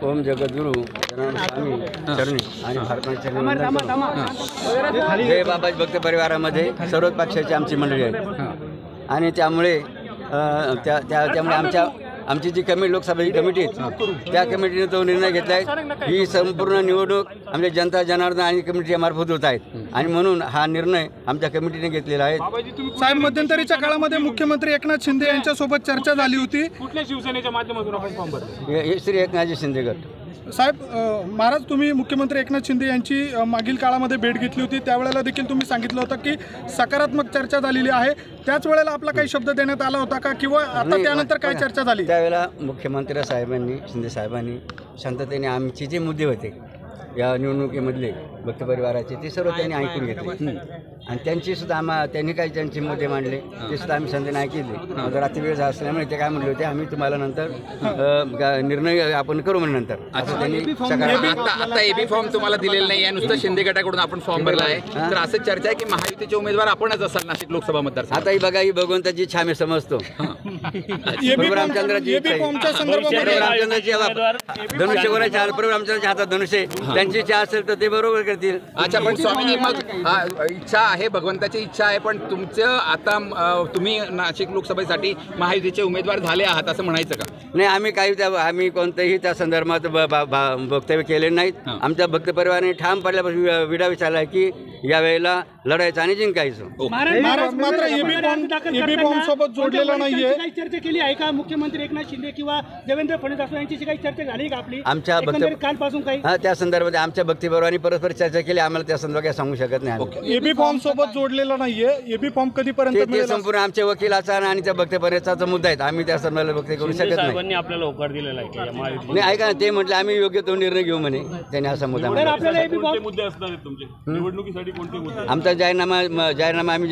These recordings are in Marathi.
ओम जगद्गुरु स्वामी चरणी आणि भारताच्या जय बाबाजी भक्त परिवारामध्ये सर्वच पक्षाची आमची मंडळी आहे आणि त्यामुळे त्यामुळे आमची जी लोकसभेची कमिटी आहे त्या कमिटीने तो निर्णय घेतला आहे ही संपूर्ण निवडणूक आमच्या जनता जनार्दन आणि कमिटीच्या मार्फत होत आहेत आणि म्हणून हा निर्णय आमच्या कमिटीने घेतलेला आहे। साहेब, मध्यंतरीच्या काळामध्ये मुख्यमंत्री एकनाथ शिंदे यांच्यासोबत चर्चा झाली होती, कुठल्या शिवसेनेच्या माध्यमातून आपण फॉर्म भरला? हे श्री एकनाथजी शिंदे गट। साहेब, महाराज तुम्ही मुख्यमंत्री एकनाथ शिंदे यांची मागील काळामध्ये भेट घेतली होती, त्यावेळेला देखील तुम्ही सांगितलं होतं की सकारात्मक चर्चा झालेली आहे, त्याच वेळेला आपला काही शब्द देण्यात आला होता का किंवा आता त्यानंतर काय चर्चा झाली? त्यावेळेला मुख्यमंत्री साहेबांनी शिंदे साहेबांनी शांततेने आमचे जे मुद्दे होते या निवडणुकीमधले भक्त परिवाराचे ते सर्व त्यांनी ऐकून घेतले आणि त्यांची सुद्धा त्यांनी काही त्यांचे मुद्दे मांडले ते सुद्धा आम्ही शांततेने ऐकले। रात्री वेळ असल्यामुळे ते काय म्हणले होते आम्ही तुम्हाला नंतर निर्णय आपण करू म्हणजे नंतर। आता एबी फॉर्म तुम्हाला दिलेला नाही आहे, नुसतं शिंदे गटाकडून आपण फॉर्म भरला आहे, तर असं चर्चा आहे की महायुतीचे उमेदवार आपणच असाल नाशिक लोकसभा मतदार। आता ही बघा, ही भगवंताची इच्छा आम्ही समजतो। रामचंद्राची धनुष्य कोणाच्या रामचंद्राच्या हातात धनुष्य, त्यांची इच्छा असेल तर ते बरोबर करतील। अच्छा, पण स्वामींनी मग इच्छा आहे, भगवंताची इच्छा आहे, पण तुमचं आता तुम्ही नाशिक लोकसभेसाठी महायुतीचे उमेदवार झाले आहात असं म्हणायचं का? नाही, आम्ही कोणतेही त्या संदर्भात वक्तव्य केले नाहीत। आमच्या भक्त परिवाराने ठाम पडल्यापासून विडा विचारला की यावेळेला लढायचं आणि जिंकायचं। मात्र एबी फॉर्म सोबत जोडलेला नाहीये, काही चर्चा केली आहे का मुख्यमंत्री एकनाथ शिंदे किंवा देवेंद्र फडणवीस यांची काही चर्चा झाली का आपली आमच्या कालपासून? काही त्या संदर्भात आमच्या भक्ती परिवाराने परस्पर चर्चा केली, आम्हाला त्या संदर्भात काय सांगू शकत नाही। एबी फॉर्म सोबत जोडलेला नाहीये, एबी फॉर्म कधीपर्यंत ते संपूर्ण आमच्या वकिलाचा आणि त्या भक्त परिवाराचा मुद्दा आहे, आम्ही त्या संदर्भात वक्तव्य करू शकत नाही। आपल्याला होकार दिलेला आहे नाही, ऐका ना, ते म्हटलं आम्ही योग्य तो निर्णय घेऊ म्हणे, त्याने असा मुद्दा मुद्दे असणार आहेत तुमचे निवडणुकीसाठी कोणते मुद्दे? आमचा जाहीरनामा आम्ही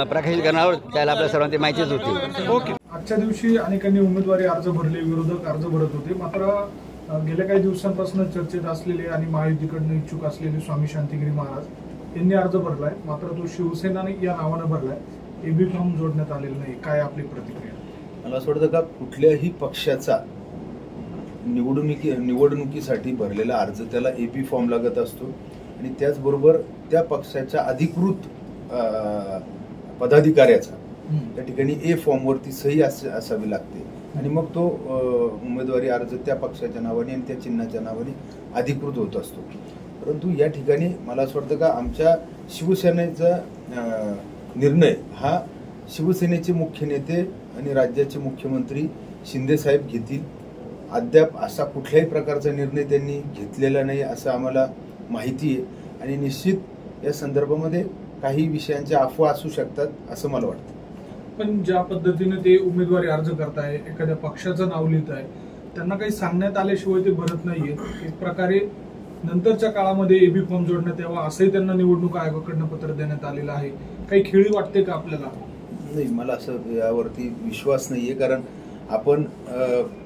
प्रकाशित करणार आहोत, त्याला आपल्या सर्वांची माहितीच होती। ओके। आजच्या दिवशी अनेकांनी उमेदवारी अर्ज भरले, विरोधक अर्ज भरत होते, मात्र गेल्या काही दिवसांपासून चर्चेत असलेले आणि महायुतीकडून इच्छुक असलेले स्वामी शांतिगिरी महाराज यांनी अर्ज भरलाय, मात्र तो शिवसेनाने या नावानं भरलाय, एबी फॉर्म जोडण्यात आलेला नाही, काय आपली प्रतिक्रिया? मला असं वाटतं का कुठल्याही पक्षाचा निवडणुकीसाठी भरलेला अर्ज त्याला एबी फॉर्म लागत असतो आणि त्याचबरोबर त्या पक्षाच्या अधिकृत पदाधिकाऱ्याचा त्या ठिकाणी ए फॉर्मवरती सही असावी लागते आणि मग तो उमेदवारी अर्ज त्या पक्षाच्या नावाने आणि त्या चिन्हाच्या नावाने अधिकृत होत असतो। परंतु या ठिकाणी मला असं वाटतं का आमच्या शिवसेनेचा निर्णय हा शिवसेनेचे मुख्य नेते आणि राज्याचे मुख्यमंत्री शिंदे साहेब घेतील। अद्याप असा कुठल्याही प्रकारचा निर्णय त्यांनी घेतलेला नाही असं आम्हाला माहिती आहे आणि निश्चित या संदर्भामध्ये काही विषयांच्या अफवा असू शकतात असं मला वाटतं। पण ज्या पद्धतीने ते उमेदवारी अर्ज करताय, एखाद्या पक्षाचं नाव लिहित आहे, त्यांना काही सांगण्यात आल्याशिवाय ते भरत नाहीये, एक प्रकारे नंतरच्या काळामध्ये एबी फॉर्म जोडण्यात यावा असंही त्यांना निवडणूक आयोगाकडनं पत्र देण्यात आलेलं आहे, काही खेळी वाटते का आपल्याला? नाही, मला असं यावरती विश्वास नाहीये, कारण आपण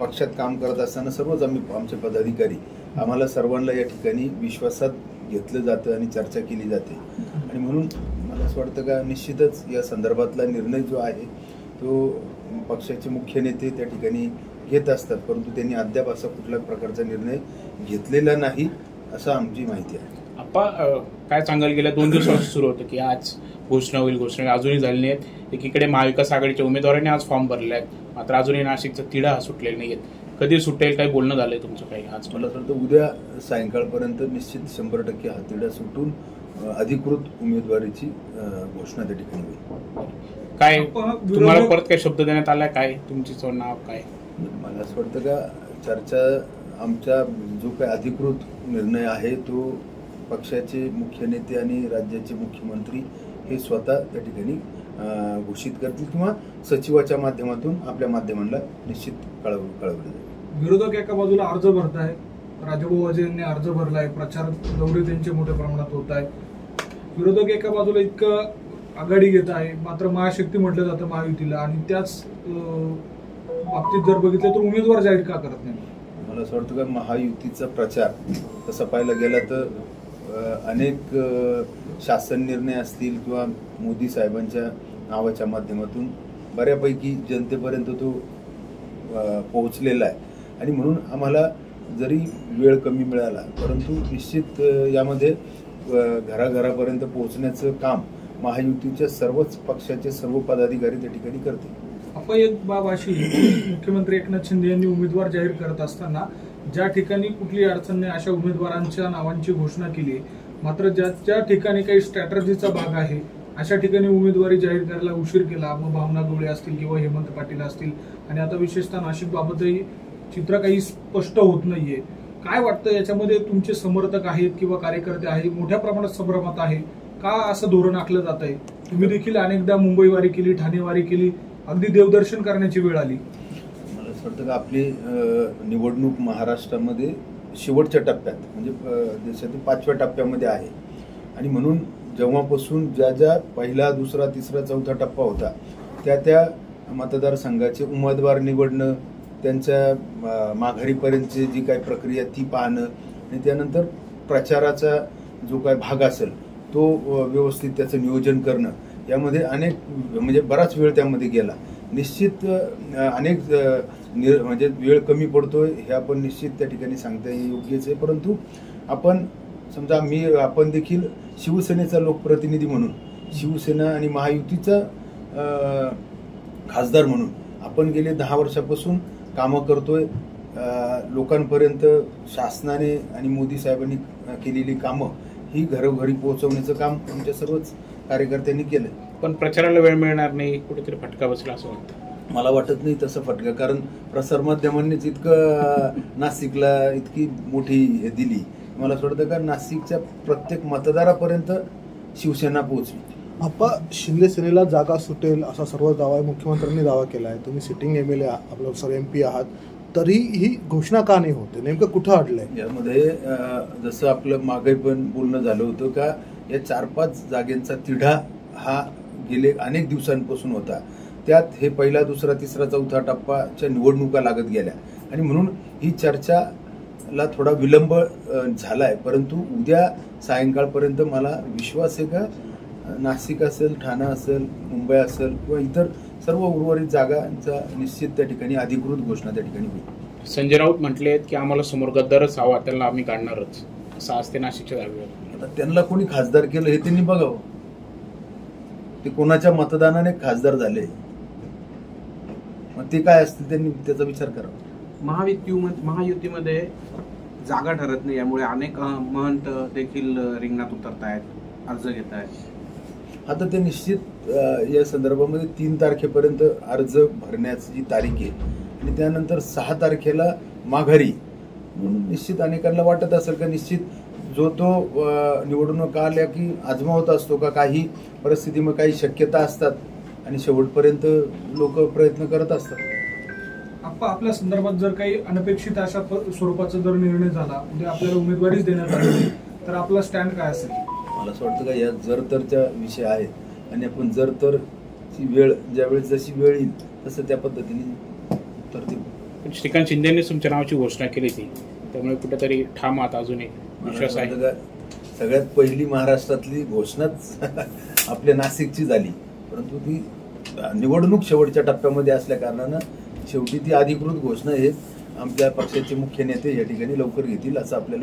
पक्षात काम करत असताना सर्वच आमचे पदाधिकारी आम्हाला सर्वांना या ठिकाणी विश्वासात घेतलं जातं आणि चर्चा केली जाते आणि म्हणून मला असं वाटतं का निश्चितच या संदर्भातला निर्णय जो आहे तो पक्षाचे मुख्य नेते त्या ठिकाणी घेत असतात, परंतु त्यांनी अद्याप असा कुठल्याच प्रकारचा निर्णय घेतलेला नाही असं आमची माहिती आहे। काय सांगायला गेल्या 2 दिवसापासून सुरू होतं की आज घोषणा होईल, घोषणा अजूनही झाली नाहीत। एकीकडे महाविकास आघाडीच्या उमेदवारांनी आज फॉर्म भरले आहेत, मात्र अजूनही नाशिकचा तिढा सुटलेला नाहीये, कधी सुटेल काही बोलणं झालंय तुमचं काही? आज मला असं वाटतं उद्या सायंकाळपर्यंत निश्चित 100% हा तिढा सुटून अधिकृत उमेदवारीची घोषणा त्या ठिकाणी होईल। काय तुम्हाला परत काय शब्द देण्यात आलाय, काय तुमचं नाव काय? मला असं वाटतं का चर्चा आमचा जो काही अधिकृत निर्णय आहे तो पक्षाचे मुख्य नेते आणि राज्याचे मुख्यमंत्री हे स्वतः त्या ठिकाणी घोषित करतील किंवा सचिवाच्या माध्यमातून आपल्या माध्यमांना निश्चित कळवलं जाईल। विरोधक एका बाजूला अर्ज भरताय, राजाभाऊ वाजे यांनी अर्ज भरलाय, प्रचार दौरे त्यांचे मोठ्या प्रमाणात होत आहे, विरोधक एका बाजूला इतकं आघाडी घेत आहे, मात्र महाशक्ती म्हटलं जातं महायुतीला, आणि त्याच बाबतीत जर बघितलं तर उमेदवार जाहीर का करत नाही? मला असं वाटतं का महायुतीचा प्रचार तसा पाहायला गेला तर अनेक शासन निर्णय असतील किंवा मोदी साहेबांच्या नावाच्या माध्यमातून बऱ्यापैकी जनतेपर्यंत तो पोहोचलेला आहे आणि म्हणून आम्हाला जरी वेळ कमी मिळाला परंतु निश्चित यामध्ये घराघरापर्यंत पोहोचण्याचं काम महायुतीच्या सर्वच पक्षाचे सर्व पदाधिकारी त्या ठिकाणी करतील. आपण एक बाब अशी की मुख्यमंत्री एकनाथ शिंदे यांनी उमेदवार जाहीर करत असताना ज्या ठिकाणी कुठली अडचण नाही अशा उमेदवारांच्या नावांची घोषणा केली, मात्र ज्या ठिकाणी काही स्ट्रॅटर्जीचा भाग आहे अशा ठिकाणी उमेदवारी जाहीर करायला उशीर केला. मग भावना गवळी असतील किंवा हेमंत पाटील असतील आणि आता विशेषतः नाशिक बाबतही चित्र काही स्पष्ट होत नाहीये. काय वाटतं याच्यामध्ये तुमचे समर्थक आहेत किंवा कार्यकर्ते आहेत मोठ्या प्रमाणात संभ्रमात आहे का असं धोरण आखलं जात आहे? तुम्ही देखील अनेकदा मुंबई वारी केली, ठाणे वारी केली, अगदी देवदर्शन करण्याची वेळ आली. मला असं वाटतं की आपली निवडणूक महाराष्ट्रामध्ये शेवटच्या टप्प्यात म्हणजे देशातील 5व्या टप्प्यामध्ये आहे आणि म्हणून जेव्हापासून ज्या पहिला, दुसरा, तिसरा, चौथा टप्पा होता त्या मतदारसंघाचे उमेदवार निवडणं, त्यांच्या माघारीपर्यंतची जी काही प्रक्रिया ती पाहणं आणि त्यानंतर प्रचाराचा जो काही भाग असेल तो व्यवस्थित त्याचं नियोजन करणं यामध्ये म्हणजे बराच वेळ त्यामध्ये गेला. निश्चित अनेक म्हणजे वेळ कमी पडतोय हे आपण निश्चित त्या ठिकाणी सांगता योग्यच आहे. परंतु आपण समजा आपण देखील शिवसेनेचा लोकप्रतिनिधी म्हणून शिवसेना आणि महायुतीचा खासदार म्हणून आपण गेले 10 वर्षापासून कामं करतोय. लोकांपर्यंत शासनाने आणि मोदी साहेबांनी केलेली कामं ही घरोघरी पोहोचवण्याचं काम आमच्या सर्वच कार्यकर्त्यांनी केलं. पण प्रचाराला वेळ मिळणार नाही, कुठेतरी फटका बसला असं वाटतं. मला वाटत नाही तसं फटका, कारण प्रसारमाध्यमांनीच इतकं नाशिकला इतकी मोठी दिली. मला असं वाटतं का नाशिकच्या प्रत्येक मतदारापर्यंत शिवसेना पोहोचली. आप्पा, शिंदे सेनेला जागा सुटेल असा सर्व दावा आहे, मुख्यमंत्र्यांनी दावा केला आहे. तुम्ही सिटिंग MLA आपलं सर MP आहात, तरी ही घोषणा का नाही होते? नेमकं कुठं अडलंय यामध्ये? जसं आपलं मागे पण बोलणं झालं होतं का या 4-5 जागेंचा तिढा हा गेले अनेक दिवसांपासून होता. त्यात हे पहिला, दुसरा, तिसरा, चौथा टप्पाच्या निवडणुका लागत गेल्या आणि म्हणून ही चर्चाला थोडा विलंब झालाय. परंतु उद्या सायंकाळपर्यंत मला विश्वास आहे का नाशिक असेल, ठाणा असेल, मुंबई असेल किंवा इतर सर्व उर्वरित जागांचा निश्चित त्या ठिकाणी अधिकृत घोषणा त्या ठिकाणी होईल. संजय राऊत म्हटले की आम्हाला समोर गद्दारच हवा, त्याला आम्ही काढणारच, असं असते नाशिकच्या जागेवर. आता त्यांना कोणी खासदार केलं हे त्यांनी बघावं. ते कोणाच्या मतदानाने खासदार झाले मग ते काय असतील त्यांनी त्याचा विचार करावा. महायुतीमध्ये जागा ठरत नाही, यामुळे अनेक महंत देखील रिंगणात उतरत आहेत, अर्ज घेत आहेत. आता ते निश्चित या संदर्भामध्ये 3 तारखेपर्यंत अर्ज भरण्याची जी तारीख आहे आणि त्यानंतर 6 तारखेला माघारी, म्हणून निश्चित अनेकांना वाटत असेल का निश्चित जो तो निवडणूक आल्या की आजमावत असतो का, काही परिस्थितीमध्ये काही शक्यता असतात आणि शेवटपर्यंत लोक प्रयत्न करत असतात. आपल्या संदर्भात जर काही अनपेक्षित अशा स्वरूपाचा जर निर्णय झाला म्हणजे आपल्याला उमेदवारीच देण्यात आली तर आपला स्टँड काय असेल? मला असं वाटतं का या जर तरच्या विषय आहेत आणि आपण जर तरची वेळ ज्यावेळेस जशी वेळ येईल तसं त्या पद्धतीने उत्तर देऊ. पण श्रीकांत शिंदेने तुमच्या नावाची घोषणा केली ती, त्यामुळे कुठेतरी ठाम आहात अजूनही विश्वास आहे. सगळ्यात पहिली महाराष्ट्रातली घोषणाच आपल्या नाशिकची झाली, परंतु ती निवडणूक शेवटच्या टप्प्यामध्ये असल्या कारणानं शेवटी ती अधिकृत घोषणा हे आमच्या पक्षाचे मुख्य नेते या ठिकाणी लवकर घेतील असं आपल्याला